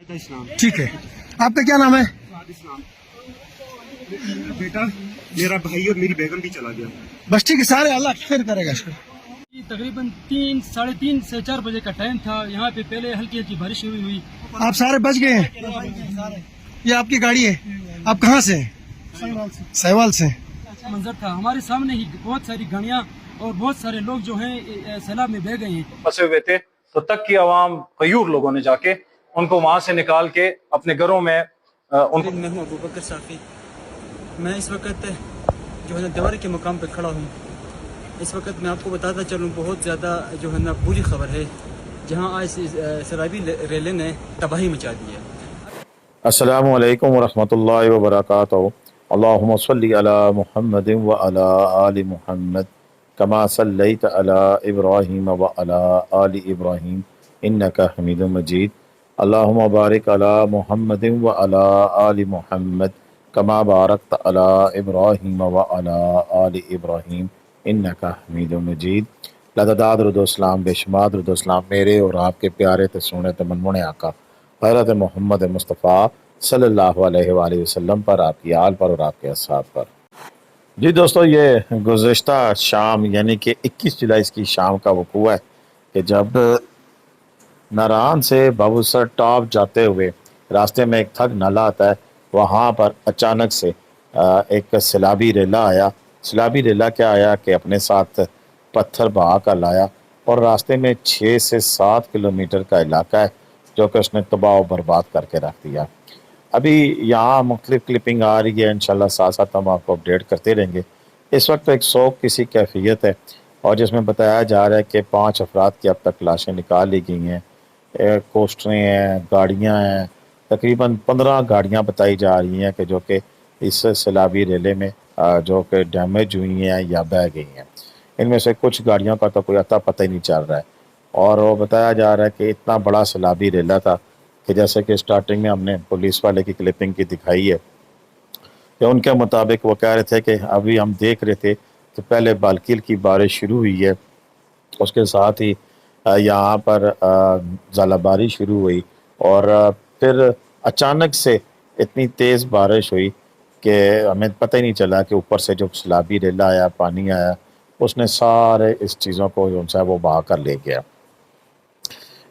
ठीक है, आपका क्या नाम है? इस्लाम। बेटा मेरा भाई और मेरी बेगम भी चला गया। बस ठीक है, सारे अल्लाह खैर करेगा इसको। तकरीबन 3, साढ़े 3 से 4 बजे का टाइम था। यहाँ पे पहले हल्की हल्की बारिश हुई। आप सारे बच गए हैं? ये आपकी गाड़ी है? आप कहाँ से हैं? सहवाल से। मंजर था हमारे सामने ही, बहुत सारी गाड़ियाँ और बहुत सारे लोग जो हैं सैलाब में बह गए हैं। फंसे हुए थे तो तक की आवाम गयूर लोगों ने जाके उनको वहां से निकाल के अपने घरों में उनको। मैं हूँ अबू बकर साफी। मैं इस वक्त जो है ना देवारी के मुकाम पे खड़ा हूँ। इस वक्त मैं आपको बताता चलूँ, बहुत ज़्यादा जो है ना बुरी खबर है, जहाँ आज सैलाबी रेले ने तबाही मचा दी है। अस्सलामु अलैकुम वरहमतुल्लाहि वबरकातुहू। अल्लाहुम्मा सल्लि अला मुहम्मदिन व अला आलि मुहम्मद कमा सल्लैत अला इब्राहीम व अला आलि इब्राहीम इन्नका हमीदुम मजीद। अल्लाहुम्मा बारिक अला मुहम्मदिन व अला आलि मुहम्मद कमा बारकत अला इब्राहीम व अला आलि इब्राहीम इन्नका हमीदुम मजीद। लदादाद रुदुस्सलाम, बेशुमार रुदुस्सलाम मेरे और आपके प्यारे ते सोने ते मनमुने आका हज़रत मोहम्मद मुस्तफ़ा सल्लल्लाहु अलैहि वसल्लम पर, आपकी आल पर और आपके असहाब पर। जी दोस्तों, ये गुज़श्ता शाम यानी कि 21 जुलाई की शाम का वक़ूआ है कि जब नारान से बाबूसर टॉप जाते हुए रास्ते में एक थग नाला आता है, वहाँ पर अचानक से एक सैलाबी रेला आया। सैलाबी रेला क्या आया कि अपने साथ पत्थर बहा कर लाया और रास्ते में 6 से 7 किलोमीटर का इलाका है जो कि उसने तबाह बर्बाद करके रख दिया। अभी यहाँ मुख्तलिफ क्लिपिंग आ रही है, इंशाल्लाह साथ साथ हम आपको अपडेट करते रहेंगे। इस वक्त एक शौक किसी कैफियत है और जिसमें बताया जा रहा है कि 5 अफराद की अब तक लाशें निकाल ली गई हैं। कोस्टरें हैं, गाड़ियाँ हैं, तकरीबन 15 गाड़ियाँ बताई जा रही हैं कि जो कि इस सैलाबी रेले में जो कि डैमेज हुई हैं या बह गई हैं। इनमें से कुछ गाड़ियों का तो कोई अता पता ही नहीं चल रहा है और वो बताया जा रहा है कि इतना बड़ा सैलाबी रेला था कि जैसे कि स्टार्टिंग में हमने पुलिस वाले की क्लिपिंग की दिखाई है कि उनके मुताबिक वो कह रहे थे कि अभी हम देख रहे थे कि पहले बालकिल की बारिश शुरू हुई है, उसके साथ ही यहाँ पर ज़ालाबारी शुरू हुई और फिर अचानक से इतनी तेज़ बारिश हुई कि हमें पता ही नहीं चला कि ऊपर से जो सैलाबी रेला आया, पानी आया, उसने सारे इस चीज़ों को जो है वो बहा कर ले गया।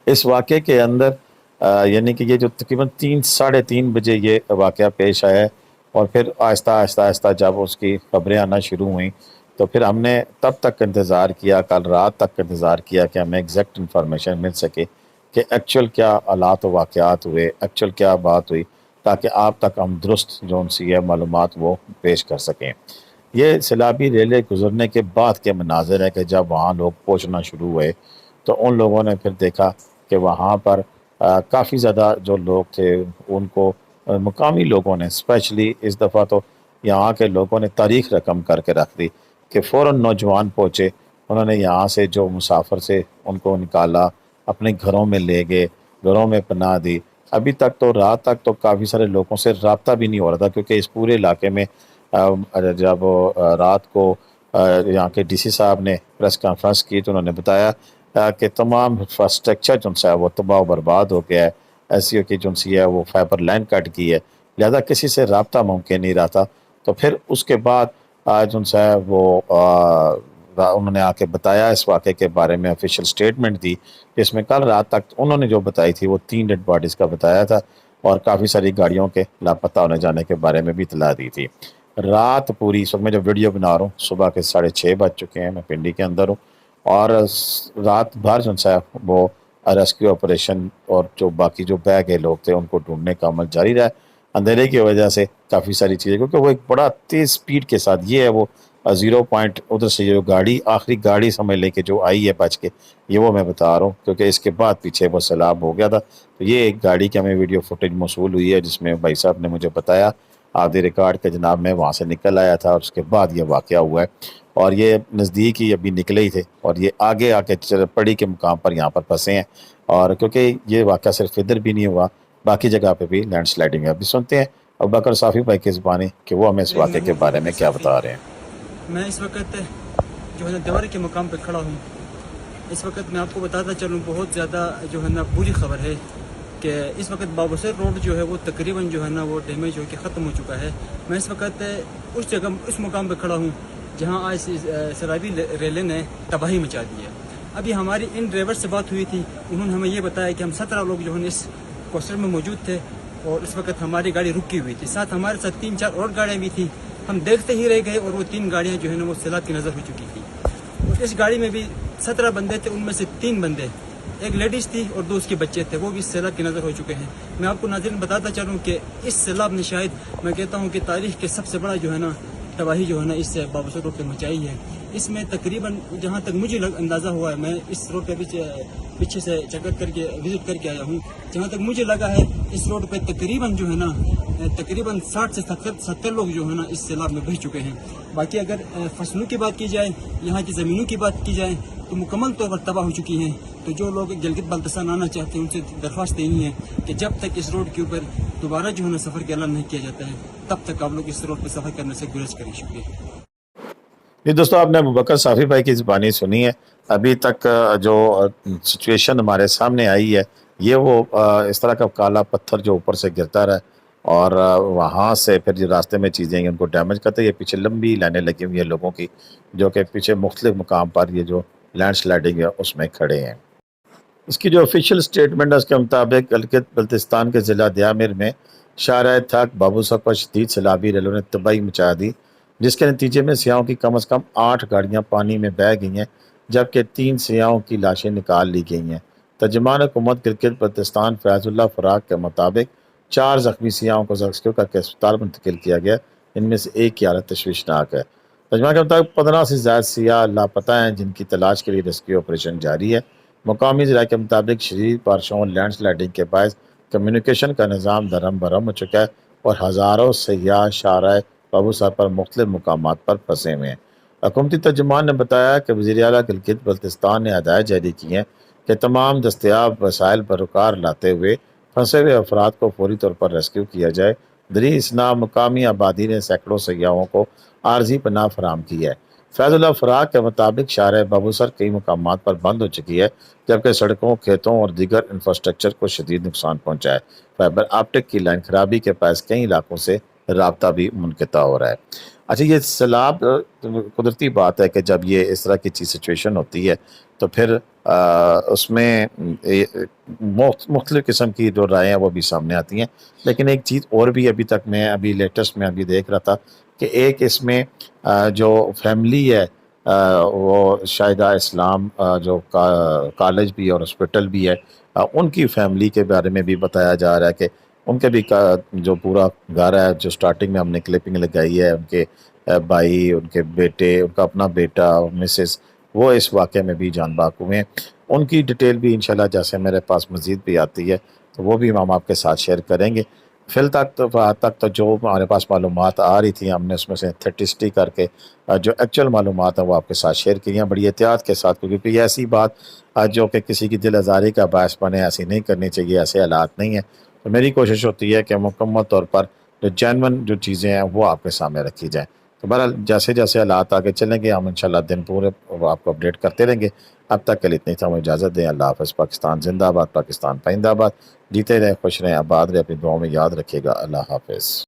इस वाक़े के अंदर यानी कि ये जो तकरीबन 3, साढ़े 3 बजे ये वाक़या पेश आया है और फिर आहिस्ता जब उसकी खबरें आना शुरू हुई तो फिर हमने तब तक इंतज़ार किया, कल रात तक इंतज़ार किया कि हमें एग्जैक्ट इन्फॉर्मेशन मिल सके कि एक्चुअल क्या हालात व वाक़यात हुए, एक्चुअल क्या बात हुई, ताकि आप तक हम दुरुस्त जो सी है मालूमात वो पेश कर सकें। ये सैलाबी रेले गुजरने के बाद के मनाज़र है कि जब वहाँ लोग पहुँचना शुरू हुए तो उन लोगों ने फिर देखा कि वहाँ पर काफ़ी ज़्यादा जो लोग थे उनको मुकामी लोगों ने, स्पेशली इस दफ़ा तो यहाँ के लोगों ने तारीख़ रकम करके रख दी कि फ़ौरन नौजवान पहुँचे, उन्होंने यहाँ से जो मुसाफिर से उनको निकाला, अपने घरों में ले गए, घरों में पनाह दी। अभी तक तो रात तक तो काफ़ी सारे लोगों से रब्ता भी नहीं हो रहा था क्योंकि इस पूरे इलाके में जब रात को यहाँ के डीसी साहब ने प्रेस कॉन्फ्रेंस की तो उन्होंने बताया कि तमाम इंफ्रास्ट्रक्चर जो है वो तबाह बर्बाद हो गया है। एस की जो सी है वो फाइबर लाइन कट की है, लिहाजा किसी से रब्ता मुमकिन नहीं रहा था। तो फिर उसके बाद जो है वो उन्होंने आके बताया इस वाक़े के बारे में, ऑफिशियल स्टेटमेंट दी जिसमें कल रात तक उन्होंने जो बताई थी वो 3 डेड बॉडीज़ का बताया था और काफ़ी सारी गाड़ियों के लापता होने जाने के बारे में भी इतला दी थी। रात पूरी, इस वक्त मैं जो वीडियो बना रहा हूँ सुबह के 6:30 बज चुके हैं, मैं पिंडी के अंदर हूँ और रात भर जो है वो रेस्क्यू ऑपरेशन और जो बाकी जो बह गए लोग थे उनको ढूंढने का अमल जारी रहा। अंधेरे की वजह से काफ़ी सारी चीज़ें, क्योंकि वो एक बड़ा तेज़ स्पीड के साथ ये है वो 0 पॉइंट उधर से जो गाड़ी आखिरी गाड़ी समझ लेके जो आई है बच के, ये वो मैं बता रहा हूँ क्योंकि इसके बाद पीछे वो सैलाब हो गया था। तो ये एक गाड़ी की हमें वीडियो फुटेज मौसूल हुई है जिसमें भाई साहब ने मुझे बताया आधे रिकॉर्ड के जनाब मैं वहाँ से निकल आया था और उसके बाद ये वाक़या हुआ है और ये नज़दीक ही अभी निकले ही थे और ये आगे आके पड़ी के मुकाम पर यहाँ पर फंसे हैं और क्योंकि ये वाक़या सिर्फ इधर भी नहीं हुआ, बाकी जगह पे भी लैंड स्लाइडिंग है। अभी सुनते हैं अबू बकर साफ़ी भाई की ज़ुबानी कि वो हमें इस वाक़े के बारे में क्या बता रहे हैं। मैं इस वक्त जो है ना देवारी के मुकाम पर खड़ा हूँ। इस वक्त मैं आपको बताता चलूँ, बहुत ज़्यादा जो है ना बुरी खबर है, کہ اس وقت بابوسر روڈ جو ہے وہ تقریباً جو ہے نا وہ ڈیمیج ہو کے ختم ہو چکا ہے. میں اس وقت اس مقام پہ کھڑا ہوں جہاں آج سیلابی ریلے نے تباہی مچا دی ہے. ابھی ہماری ان ڈرائیور سے بات ہوئی تھی, انہوں نے ہمیں یہ بتایا کہ ہم 17 لوگ جو ہے اس کوسٹر میں موجود تھے اور اس وقت ہماری گاڑی رکی ہوئی تھی. ساتھ ہمارے ساتھ 3-4 اور گاڑیاں بھی تھیں. ہم دیکھتے ہی رہ گئے اور وہ 3 گاڑیاں جو ہے نا وہ سیلاب کی نظر ہو چکی تھی. اور اس گاڑی میں بھی 17 بندے تھے, ان میں سے 3 بندے, ایک لیڈیز تھی اور 2 اس کے بچے تھے, وہ بھی سیلاب کی نظر ہو چکے ہیں. میں آپ کو ناظرین بتاتا چلوں کہ اس سیلاب نے شاید میں کہتا ہوں کہ تاریخ کے سب سے بڑا جو ہے نا تباہی جو ہے نا اس بابوسر روڈ پہ مچائی ہے. اس میں تقریباً جہاں تک مجھے اندازہ ہوا ہے, میں اس روڈ پہ پیچھے سے چکر کر کے وزٹ کر کے آیا ہوں, جہاں تک مجھے لگا ہے اس روڈ پہ تقریباً جو ہے نا تقریباً 60 سے 70 لوگ جو ہے نا اس سیلاب میں بہہ چکے ہیں. باقی اگر فصلوں کی بات کی جائے, یہاں کی زمینوں کی بات کی جائے تو مکمل طور پر تباہ ہو چکی ہیں. تو جو لوگ گلگت بلتستان آنا چاہتے ہیں ان سے درخواست یہی ہے کہ جب تک اس روڈ کے اوپر دوبارہ جو ہے نا سفر کا اعلان نہیں کیا جاتا ہے تب تک آپ لوگ اس روڈ پہ سفر کرنے سے گریز کریں. شکریہ. جی دوستو, آپ نے ابوبکر صافی بھائی کی زبانی سنی ہے. ابھی تک جو سچویشن ہمارے سامنے آئی ہے یہ وہ اس طرح کا کالا پتھر جو اوپر سے گرتا رہا اور وہاں سے پھر جو راستے میں چیزیں ہیں ان کو ڈیمیج کرتے ہیں. یہ پیچھے لمبی لائنیں لگی ہوئی ہیں لوگوں کی جو کہ پیچھے مختلف مقام پر یہ جو لینڈ سلائڈنگ ہے اس میں کھڑے ہیں. اس کی جو آفیشیل سٹیٹمنٹ ہے اس کے مطابق گلگت بلتستان کے ضلع دیامر میں شاہراہ تھاک بابوسر پر شدید سیلابی ریلوں نے تباہی مچا دی, جس کے نتیجے میں سیاحوں کی کم از کم 8 گاڑیاں پانی میں بہہ گئی ہیں جبکہ 3 سیاحوں کی لاشیں نکال لی گئی ہیں. ترجمان حکومت گلگت بلتستان فیض اللہ فراق کے مطابق 4 زخمی سیاحوں کو ریسکیو کر کے اسپتال منتقل کیا گیا, ان میں سے ایک کی حالت تشویشناک ہے. ترجمان کے مطابق 15 سے زائد سیاح لاپتہ ہیں جن کی تلاش کے لیے ریسکیو آپریشن جاری ہے. مقامی ذرائع کے مطابق شدید بارشوں اور لینڈ سلائڈنگ کے باعث کمیونیکیشن کا نظام درہم برہم ہو چکا ہے اور ہزاروں سیاح شاہراہ بابوسر پر مختلف مقامات پر پھنسے ہوئے ہیں. حکومتی ترجمان نے بتایا کہ وزیر اعلیٰ گلگت بلتستان نے ہدایت جاری کی ہیں کہ تمام دستیاب وسائل بروکار لاتے ہوئے پھنسے ہوئے افراد کو فوری طور پر ریسکیو کیا جائے. دری اسنا مقامی آبادی نے سینکڑوں سیاحوں کو عارضی پناہ فراہم کی ہے. فیض اللہ فراق کے مطابق شاہراہ بابوسر کئی مقامات پر بند ہو چکی ہے جبکہ سڑکوں, کھیتوں اور دیگر انفراسٹرکچر کو شدید نقصان پہنچا ہے. فائبر آپٹک کی لائن خرابی کے باعث کئی علاقوں سے رابطہ بھی منقطع ہو رہا ہے. اچھا, یہ سیلاب قدرتی بات ہے کہ جب یہ اس طرح کی چیز سچویشن ہوتی ہے تو پھر اس میں مختلف قسم کی جو رائے ہیں وہ بھی سامنے آتی ہیں. لیکن ایک چیز اور بھی ابھی تک میں لیٹسٹ میں دیکھ رہا تھا کہ ایک اس میں جو فیملی ہے وہ شاہدہ اسلام جو کالج بھی اور ہاسپٹل بھی ہے ان کی فیملی کے بارے میں بھی بتایا جا رہا ہے کہ ان کے بھی جو پورا گھر ہے جو سٹارٹنگ میں ہم نے کلپنگ لگائی ہے, ان کے بھائی, ان کے بیٹے, ان کا اپنا بیٹا اور مسز وہ اس واقعے میں بھی جان باق ہوئے ہیں. ان کی ڈیٹیل بھی انشاءاللہ جیسے میرے پاس مزید بھی آتی ہے تو وہ بھی ہم آپ کے ساتھ شیئر کریں گے. فی الحال تک تو جو ہمارے پاس معلومات آ رہی تھیں ہم نے اس میں سے 30 کر کے جو ایکچوئل معلومات ہیں وہ آپ کے ساتھ شیئر کی ہیں بڑی احتیاط کے ساتھ, کیونکہ یہ ایسی بات جو کہ کسی کی دل آزاری کا باعث بنے, ایسی نہیں کرنی چاہیے, ایسے حالات نہیں ہیں. تو میری کوشش ہوتی ہے کہ مکمل طور پر جو جینون جو چیزیں ہیں وہ آپ کے سامنے رکھی جائیں. تو بہرحال جیسے جیسے حالات آگے چلیں گے ہم انشاءاللہ دن پورے آپ کو اپڈیٹ کرتے رہیں گے. اب تک کے لیے اتنی تھا, ہمیں اجازت دیں. اللہ حافظ. پاکستان زندہ باد, پاکستان پائندہ باد. جیتے رہے, خوش رہیں, آباد رہے, اپنی دعاؤں میں یاد رکھیے گا. اللہ حافظ.